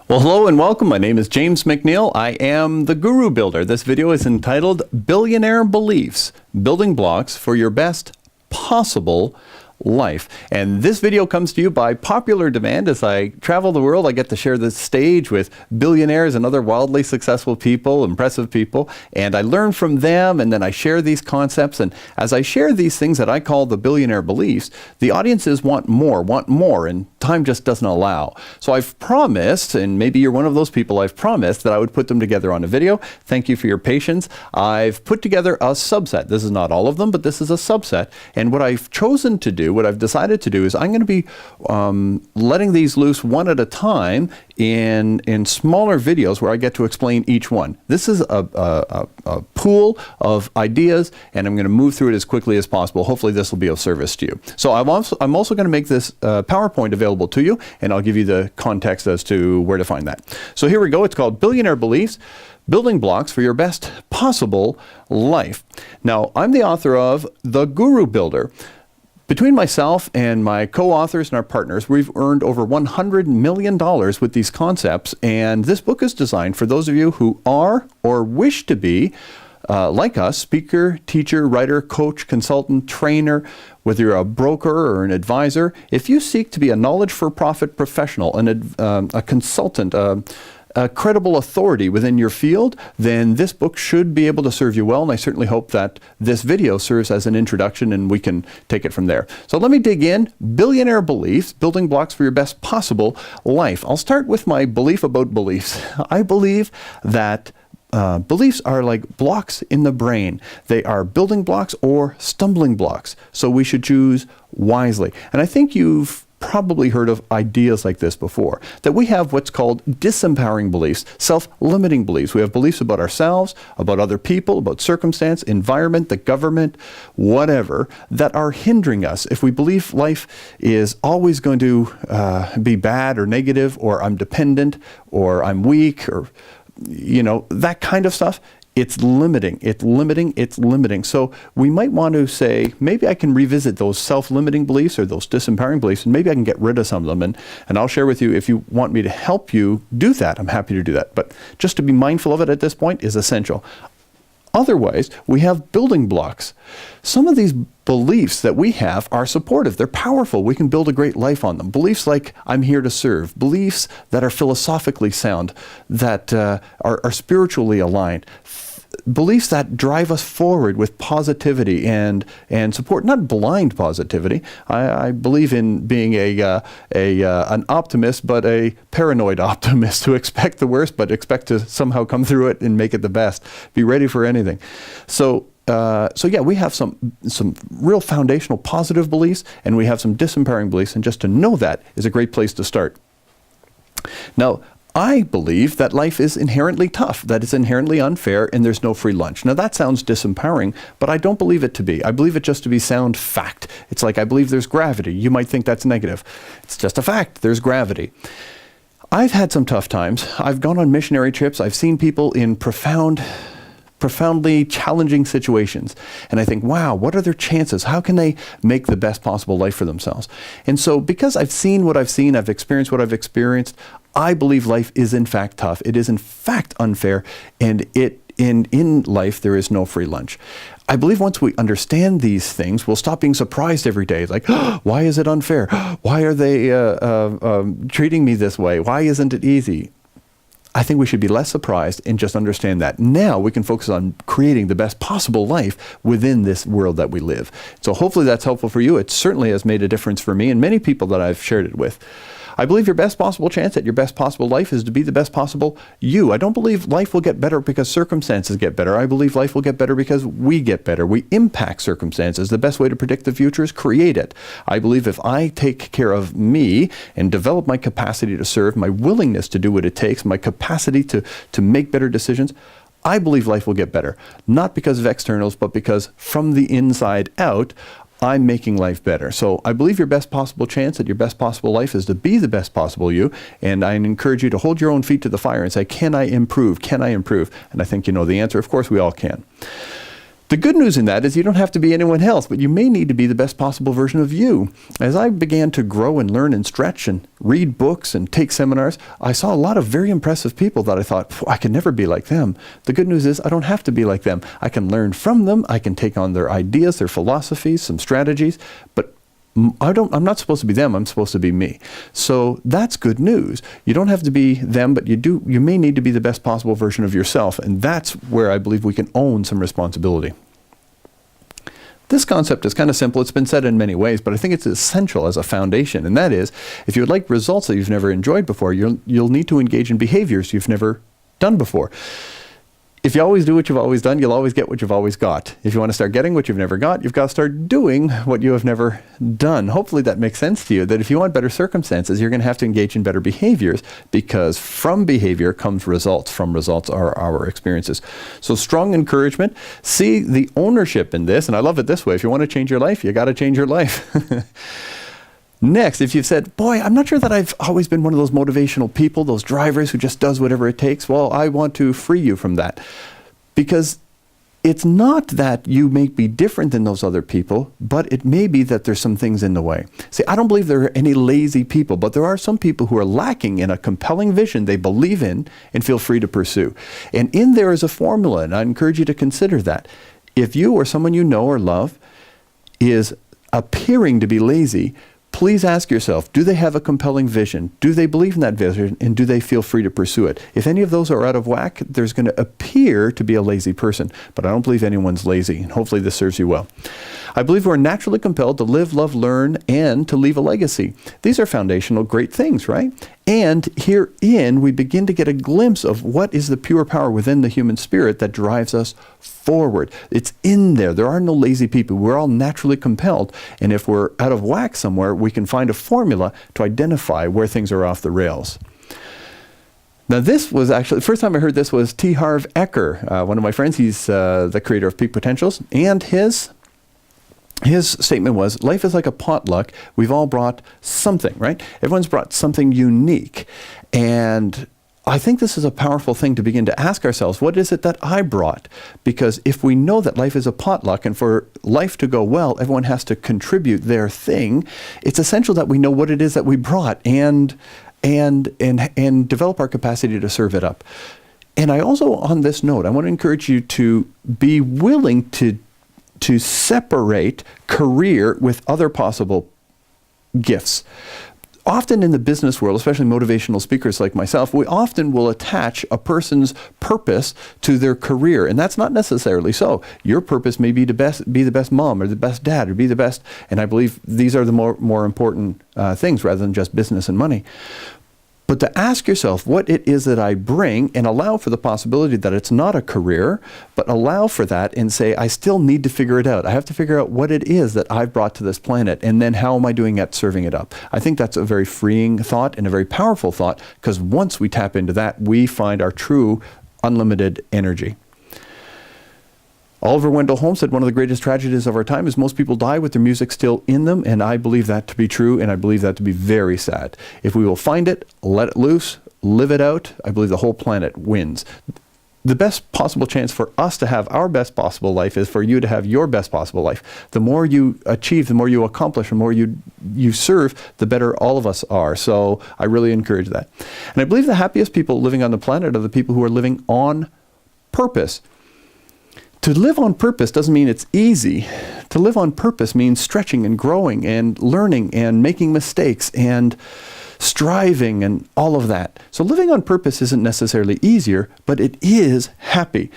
Well, hello and welcome. My name is James MacNeil. I am the Guru Builder. This video is entitled Billionaire Beliefs, Building Blocks for Your Best Possible Life. And this video comes to you by popular demand. As I travel the world, I get to share the stage with billionaires and other wildly successful people, impressive people, and I learn from them, and then I share these concepts. And as I share these things that I call the billionaire beliefs, the audiences want more, and time just doesn't allow. So I've promised, and maybe you're one of those people, I've promised that I would put them together on a video. Thank you for your patience. I've put together a subset. This is not all of them, but this is a subset. And what I've chosen to do, what I've decided to do, is I'm going to be letting these loose one at a time in smaller videos where I get to explain each one. This is a pool of ideas, and I'm going to move through it as quickly as possible. Hopefully this will be of service to you. So I'm also going to make this PowerPoint available to you, and I'll give you the context as to where to find that. So here we go. It's called Billionaire Beliefs, Building Blocks for Your Best Possible Life. Now, I'm the author of The Guru Builder. Between myself and my co-authors and our partners, we've earned over $100 million with these concepts, and this book is designed for those of you who are or wish to be, like us, speaker, teacher, writer, coach, consultant, trainer, whether you're a broker or an advisor. If you seek to be a knowledge-for-profit professional, a consultant, a credible authority within your field, then this book should be able to serve you well, and I certainly hope that this video serves as an introduction and we can take it from there. So let me dig in. Billionaire Beliefs, Building Blocks for Your Best Possible Life. I'll start with my belief about beliefs. I believe that beliefs are like blocks in the brain. They are building blocks or stumbling blocks, so we should choose wisely. And I think you've probably heard of ideas like this before, that we have what's called disempowering beliefs, self-limiting beliefs. We have beliefs about ourselves, about other people, about circumstance, environment, the government, whatever, that are hindering us. If we believe life is always going to be bad or negative, or I'm dependent, or I'm weak, or that kind of stuff, it's limiting. So we might want to say, maybe I can revisit those self-limiting beliefs or those disempowering beliefs, and maybe I can get rid of some of them. And I'll share with you, if you want me to help you do that, I'm happy to do that. But just to be mindful of it at this point is essential. Otherwise, we have building blocks. Some of these beliefs that we have are supportive. They're powerful. We can build a great life on them. Beliefs like, I'm here to serve. Beliefs that are philosophically sound, that are spiritually aligned. Beliefs that drive us forward with positivity and support, not blind positivity. I believe in being an optimist, but a paranoid optimist, who expect the worst, but expect to somehow come through it and make it the best. Be ready for anything. So yeah, we have some real foundational positive beliefs, and we have some disempowering beliefs, and just to know that is a great place to start. Now, I believe that life is inherently tough, that it's inherently unfair, and there's no free lunch. Now that sounds disempowering, but I don't believe it to be. I believe it just to be sound fact. It's like I believe there's gravity. You might think that's negative. It's just a fact. There's gravity. I've had some tough times. I've gone on missionary trips. I've seen people in profoundly challenging situations. And I think, wow, what are their chances? How can they make the best possible life for themselves? And so because I've seen what I've seen, I've experienced what I've experienced, I believe life is in fact tough. It is in fact unfair, and in life there is no free lunch. I believe once we understand these things, we'll stop being surprised every day. Like, oh, why is it unfair? Why are they treating me this way? Why isn't it easy? I think we should be less surprised and just understand that. Now we can focus on creating the best possible life within this world that we live. So hopefully that's helpful for you. It certainly has made a difference for me and many people that I've shared it with. I believe your best possible chance at your best possible life is to be the best possible you. I don't believe life will get better because circumstances get better. I believe life will get better because we get better. We impact circumstances. The best way to predict the future is create it. I believe if I take care of me and develop my capacity to serve, my willingness to do what it takes, my capacity to make better decisions, I believe life will get better. Not because of externals, but because from the inside out, I'm making life better. So I believe your best possible chance at your best possible life is to be the best possible you. And I encourage you to hold your own feet to the fire and say, can I improve? Can I improve? And I think you know the answer. Of course, we all can. The good news in that is you don't have to be anyone else, but you may need to be the best possible version of you. As I began to grow and learn and stretch and read books and take seminars, I saw a lot of very impressive people that I thought, I could never be like them. The good news is I don't have to be like them. I can learn from them. I can take on their ideas, their philosophies, some strategies, but I'm not supposed to be them. I'm supposed to be me. So that's good news. You don't have to be them, but you may need to be the best possible version of yourself. And that's where I believe we can own some responsibility. This concept is kind of simple. It's been said in many ways, but I think it's essential as a foundation. And that is, if you would like results that you've never enjoyed before, you'll need to engage in behaviors you've never done before. If you always do what you've always done, you'll always get what you've always got. If you want to start getting what you've never got, you've got to start doing what you have never done. Hopefully that makes sense to you, that if you want better circumstances, you're going to have to engage in better behaviors, because from behavior comes results. From results are our experiences. So strong encouragement. See the ownership in this, and I love it this way. If you want to change your life, you got to change your life. Next, if you've said, boy, I'm not sure that I've always been one of those motivational people, those drivers who just does whatever it takes, well, I want to free you from that. Because it's not that you may be different than those other people, but it may be that there's some things in the way. See, I don't believe there are any lazy people, but there are some people who are lacking in a compelling vision they believe in and feel free to pursue. And in there is a formula, and I encourage you to consider that. If you or someone you know or love is appearing to be lazy, please ask yourself, do they have a compelling vision? Do they believe in that vision? And do they feel free to pursue it? If any of those are out of whack, there's going to appear to be a lazy person. But I don't believe anyone's lazy. And hopefully this serves you well. I believe we're naturally compelled to live, love, learn, and to leave a legacy. These are foundational great things, right? And herein, we begin to get a glimpse of what is the pure power within the human spirit that drives us forward. It's in there. There are no lazy people. We're all naturally compelled. And if we're out of whack somewhere, we can find a formula to identify where things are off the rails. Now, this was actually, the first time I heard this was T. Harv Eker, one of my friends. He's the creator of Peak Potentials. And his statement was, life is like a potluck. We've all brought something, right? Everyone's brought something unique. And I think this is a powerful thing to begin to ask ourselves, what is it that I brought? Because if we know that life is a potluck, and for life to go well, everyone has to contribute their thing, it's essential that we know what it is that we brought and develop our capacity to serve it up. And I also, on this note, I want to encourage you to be willing to separate career with other possible gifts. Often in the business world, especially motivational speakers like myself, we often will attach a person's purpose to their career, and that's not necessarily so. Your purpose may be to be the best mom or the best dad or be the best, and I believe these are the more important things rather than just business and money. But to ask yourself what it is that I bring, and allow for the possibility that it's not a career, but allow for that and say, I still need to figure it out. I have to figure out what it is that I've brought to this planet, and then how am I doing at serving it up? I think that's a very freeing thought and a very powerful thought, because once we tap into that, we find our true unlimited energy. Oliver Wendell Holmes said one of the greatest tragedies of our time is most people die with their music still in them, and I believe that to be true, and I believe that to be very sad. If we will find it, let it loose, live it out, I believe the whole planet wins. The best possible chance for us to have our best possible life is for you to have your best possible life. The more you achieve, the more you accomplish, the more you serve, the better all of us are. So I really encourage that. And I believe the happiest people living on the planet are the people who are living on purpose. To live on purpose doesn't mean it's easy. To live on purpose means stretching and growing and learning and making mistakes and striving and all of that. So living on purpose isn't necessarily easier, but it is happy.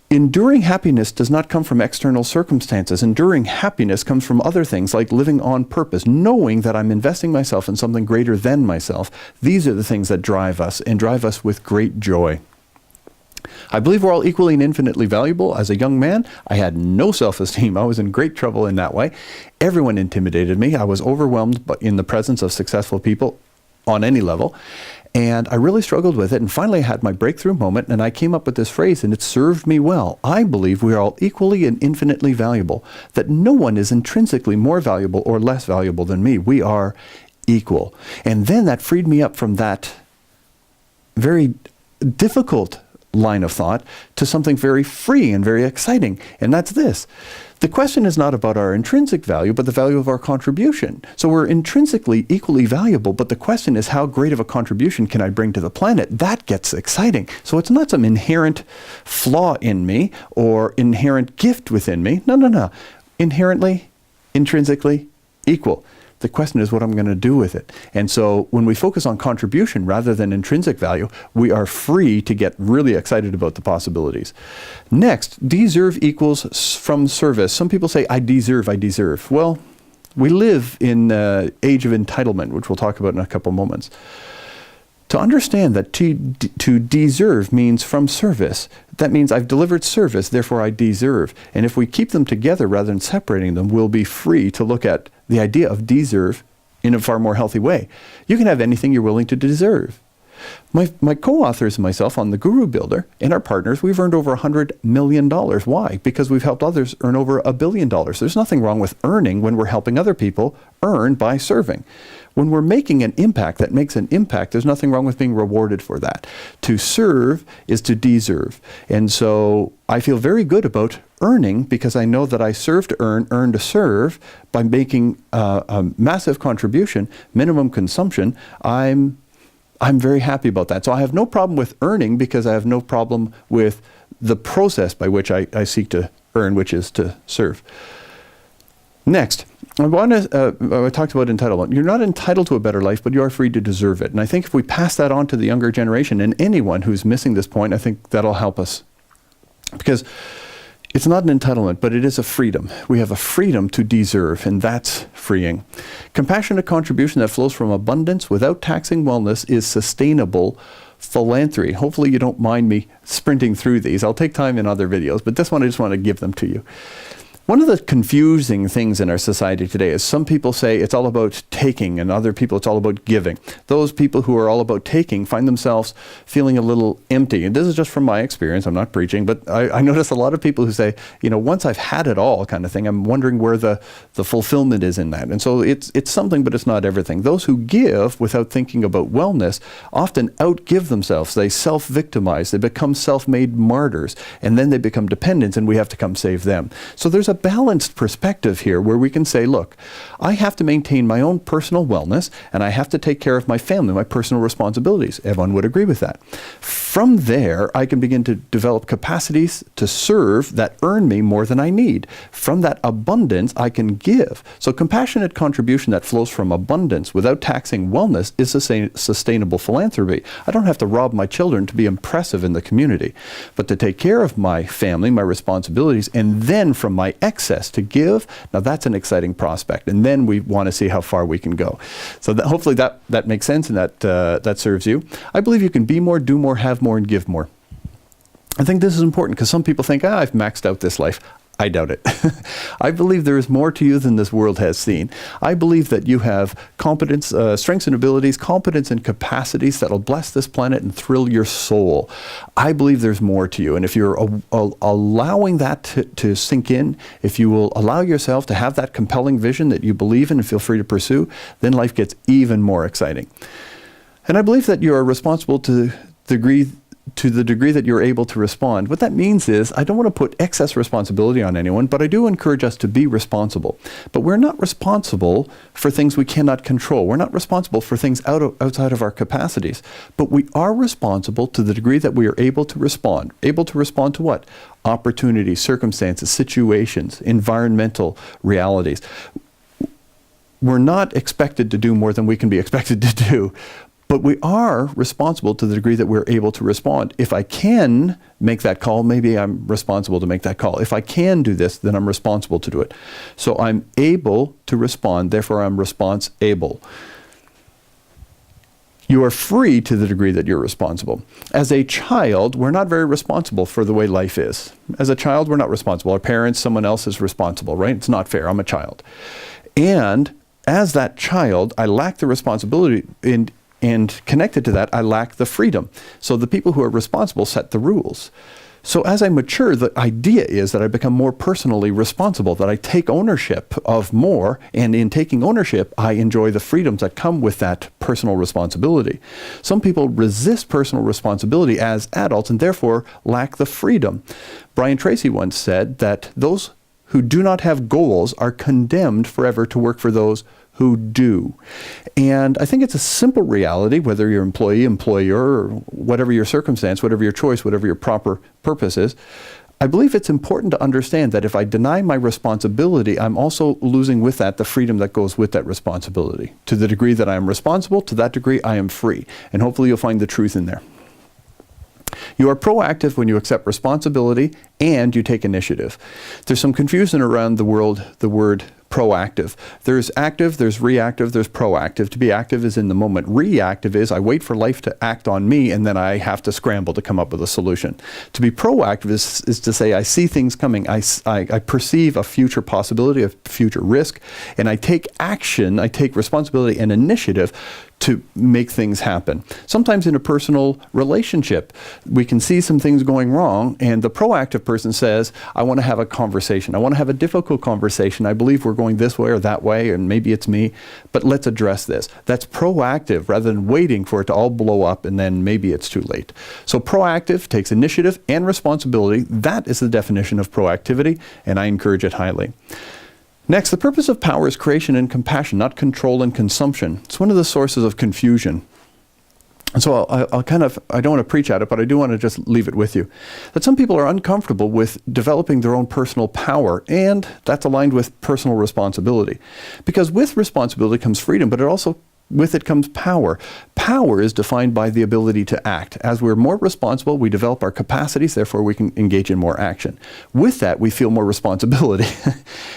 Enduring happiness does not come from external circumstances. Enduring happiness comes from other things like living on purpose, knowing that I'm investing myself in something greater than myself. These are the things that drive us and drive us with great joy. I believe we're all equally and infinitely valuable. As a young man, I had no self-esteem. I was in great trouble in that way. Everyone intimidated me. I was overwhelmed in the presence of successful people on any level. And I really struggled with it. And finally, I had my breakthrough moment, and I came up with this phrase, and it served me well. I believe we are all equally and infinitely valuable, that no one is intrinsically more valuable or less valuable than me. We are equal. And then that freed me up from that very difficult line of thought to something very free and very exciting, and that's this. The question is not about our intrinsic value, but the value of our contribution. So we're intrinsically equally valuable, but the question is, how great of a contribution can I bring to the planet? That gets exciting. So it's not some inherent flaw in me or inherent gift within me. No. Inherently, intrinsically equal. The question is what I'm going to do with it. And so when we focus on contribution rather than intrinsic value, we are free to get really excited about the possibilities. Next, deserve equals from service. Some people say, I deserve. Well, we live in the age of entitlement, which we'll talk about in a couple moments. To understand that to deserve means from service, that means I've delivered service, therefore I deserve. And if we keep them together rather than separating them, we'll be free to look at the idea of deserve in a far more healthy way. You can have anything you're willing to deserve. My co-authors and myself on The Guru Builder and our partners, we've earned over $100 million. Why? Because we've helped others earn over $1 billion. There's nothing wrong with earning when we're helping other people earn by serving. When we're making an impact that makes an impact, there's nothing wrong with being rewarded for that. To serve is to deserve. And so I feel very good about earning because I know that I serve to earn to serve. By making a massive contribution, minimum consumption, I'm very happy about that. So I have no problem with earning because I have no problem with the process by which I seek to earn, which is to serve. Next, I talked about entitlement. You're not entitled to a better life, but you are free to deserve it. And I think if we pass that on to the younger generation and anyone who's missing this point, I think that'll help us. Because it's not an entitlement, but it is a freedom. We have a freedom to deserve, and that's freeing. Compassionate contribution that flows from abundance without taxing wellness is sustainable philanthropy. Hopefully you don't mind me sprinting through these. I'll take time in other videos, but this one I just want to give them to you. One of the confusing things in our society today is some people say it's all about taking and other people it's all about giving. Those people who are all about taking find themselves feeling a little empty. And this is just from my experience. I'm not preaching, but I notice a lot of people who say, once I've had it all kind of thing, I'm wondering where the fulfillment is in that. And so it's something, but it's not everything. Those who give without thinking about wellness often outgive themselves. They self-victimize. They become self-made martyrs. And then they become dependents and we have to come save them. So there's a balanced perspective here where we can say, look, I have to maintain my own personal wellness and I have to take care of my family, my personal responsibilities. Everyone would agree with that. From there, I can begin to develop capacities to serve that earn me more than I need. From that abundance, I can give. So compassionate contribution that flows from abundance without taxing wellness is sustainable philanthropy. I don't have to rob my children to be impressive in the community, but to take care of my family, my responsibilities, and then from my excess to give, now that's an exciting prospect. And then we want to see how far we can go. So hopefully that makes sense and that serves you. I believe you can be more, do more, have more, and give more. I think this is important because some people think, I've maxed out this life. I doubt it. I believe there is more to you than this world has seen. I believe that you have competence, strengths and abilities, competence and capacities that will bless this planet and thrill your soul. I believe there's more to you. And if you're allowing that to sink in, if you will allow yourself to have that compelling vision that you believe in and feel free to pursue, then life gets even more exciting. And I believe that you are responsible to the degree that you're able to respond. What that means is I don't want to put excess responsibility on anyone, but I do encourage us to be responsible. But we're not responsible for things we cannot control. We're not responsible for things outside of our capacities. But we are responsible to the degree that we are able to respond. Able to respond to what? Opportunities, circumstances, situations, environmental realities. We're not expected to do more than we can be expected to do. But we are responsible to the degree that we're able to respond. If I can make that call, maybe I'm responsible to make that call. If I can do this, then I'm responsible to do it. So I'm able to respond, therefore I'm response-able. You are free to the degree that you're responsible. As a child, we're not very responsible for the way life is. As a child, we're not responsible. Our parents, someone else is responsible, right? It's not fair. I'm a child. And as that child, I lack the responsibility and connected to that, I lack the freedom. So the people who are responsible set the rules. So as I mature, the idea is that I become more personally responsible, that I take ownership of more, and in taking ownership, I enjoy the freedoms that come with that personal responsibility. Some people resist personal responsibility as adults and therefore lack the freedom. Brian Tracy once said that those who do not have goals are condemned forever to work for those who do. And I think it's a simple reality, whether you're employee, employer, or whatever your circumstance, whatever your choice, whatever your proper purpose is. I believe it's important to understand that if I deny my responsibility, I'm also losing with that the freedom that goes with that responsibility. To the degree that I am responsible, to that degree I am free. And hopefully you'll find the truth in there. You are proactive when you accept responsibility and you take initiative. There's some confusion around the word proactive. There's active, there's reactive, there's proactive. To be active is in the moment. Reactive is I wait for life to act on me and then I have to scramble to come up with a solution. To be proactive is to say I see things coming, I perceive a future possibility, a future risk, and I take action, I take responsibility and initiative to make things happen. Sometimes in a personal relationship, we can see some things going wrong, and the proactive person says, I want to have a conversation. I want to have a difficult conversation. I believe we're going this way or that way, and maybe it's me, but let's address this. That's proactive rather than waiting for it to all blow up and then maybe it's too late. So proactive takes initiative and responsibility. That is the definition of proactivity, and I encourage it highly. Next, the purpose of power is creation and compassion, not control and consumption. It's one of the sources of confusion. And so I don't want to preach at it, but I do want to just leave it with you. That some people are uncomfortable with developing their own personal power, and that's aligned with personal responsibility. Because with responsibility comes freedom, but with it comes power. Power is defined by the ability to act. As we're more responsible, we develop our capacities, therefore we can engage in more action. With that, we feel more responsibility.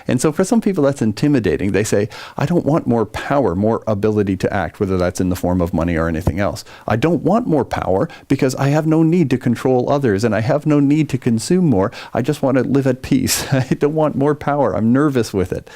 And so for some people, that's intimidating. They say, I don't want more power, more ability to act, whether that's in the form of money or anything else. I don't want more power because I have no need to control others and I have no need to consume more. I just want to live at peace. I don't want more power. I'm nervous with it.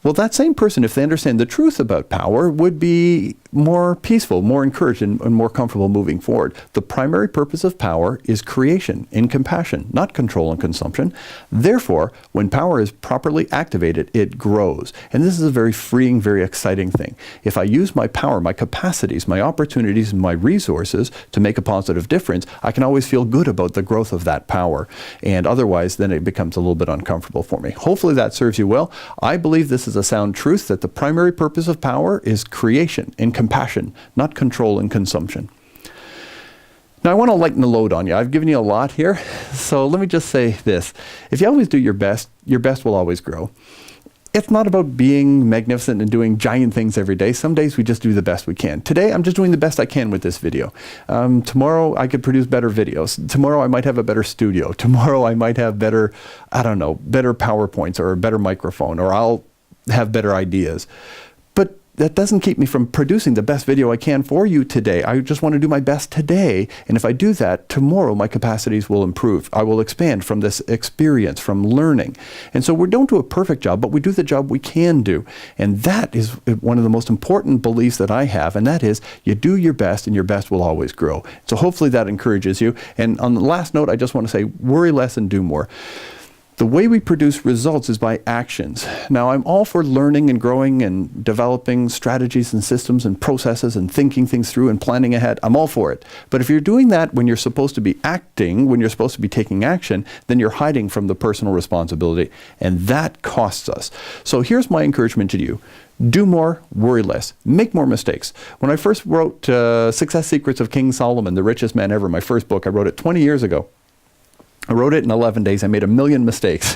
Well, that same person, if they understand the truth about power, would be more peaceful, more encouraged, and more comfortable moving forward. The primary purpose of power is creation in compassion, not control and consumption. Therefore, when power is properly activated, it grows. And this is a very freeing, very exciting thing. If I use my power, my capacities, my opportunities, and my resources to make a positive difference, I can always feel good about the growth of that power. And otherwise, then it becomes a little bit uncomfortable for me. Hopefully that serves you well. I believe this is a sound truth that the primary purpose of power is creation in compassion, not control and consumption. Now I want to lighten the load on you. I've given you a lot here, so let me just say this. If you always do your best will always grow. It's not about being magnificent and doing giant things every day. Some days we just do the best we can. Today, I'm just doing the best I can with this video. Tomorrow, I could produce better videos. Tomorrow, I might have a better studio. Tomorrow, I might have better PowerPoints or a better microphone, or I'll have better ideas. But that doesn't keep me from producing the best video I can for you today. I just want to do my best today. And if I do that, tomorrow my capacities will improve. I will expand from this experience, from learning. And so we don't do a perfect job, but we do the job we can do. And that is one of the most important beliefs that I have. And that is you do your best and your best will always grow. So hopefully that encourages you. And on the last note, I just want to say worry less and do more. The way we produce results is by actions. Now, I'm all for learning and growing and developing strategies and systems and processes and thinking things through and planning ahead. I'm all for it. But if you're doing that when you're supposed to be acting, when you're supposed to be taking action, then you're hiding from the personal responsibility, and that costs us. So here's my encouragement to you. Do more, worry less, make more mistakes. When I first wrote Success Secrets of King Solomon, the richest man ever, my first book, I wrote it 20 years ago. I wrote it in 11 days. I made 1 million mistakes.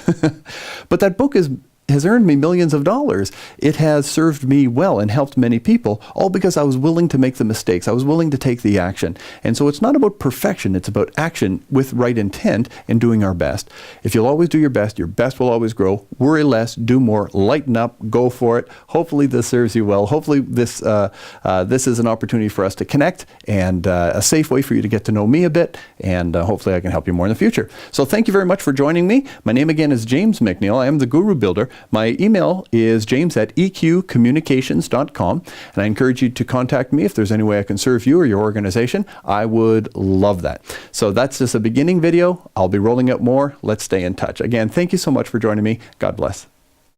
But that book has earned me millions of dollars. It has served me well and helped many people, all because I was willing to make the mistakes. I was willing to take the action. And so it's not about perfection. It's about action with right intent and doing our best. If you'll always do your best will always grow. Worry less, do more, lighten up, go for it. Hopefully this serves you well. Hopefully this is an opportunity for us to connect and a safe way for you to get to know me a bit. And hopefully I can help you more in the future. So thank you very much for joining me. My name again is James MacNeil. I am the Guru Builder. My email is james@eqcommunications.com, and I encourage you to contact me if there's any way I can serve you or your organization. I would love that. So that's just a beginning video. I'll be rolling out more. Let's stay in touch. Again, thank you so much for joining me. God bless.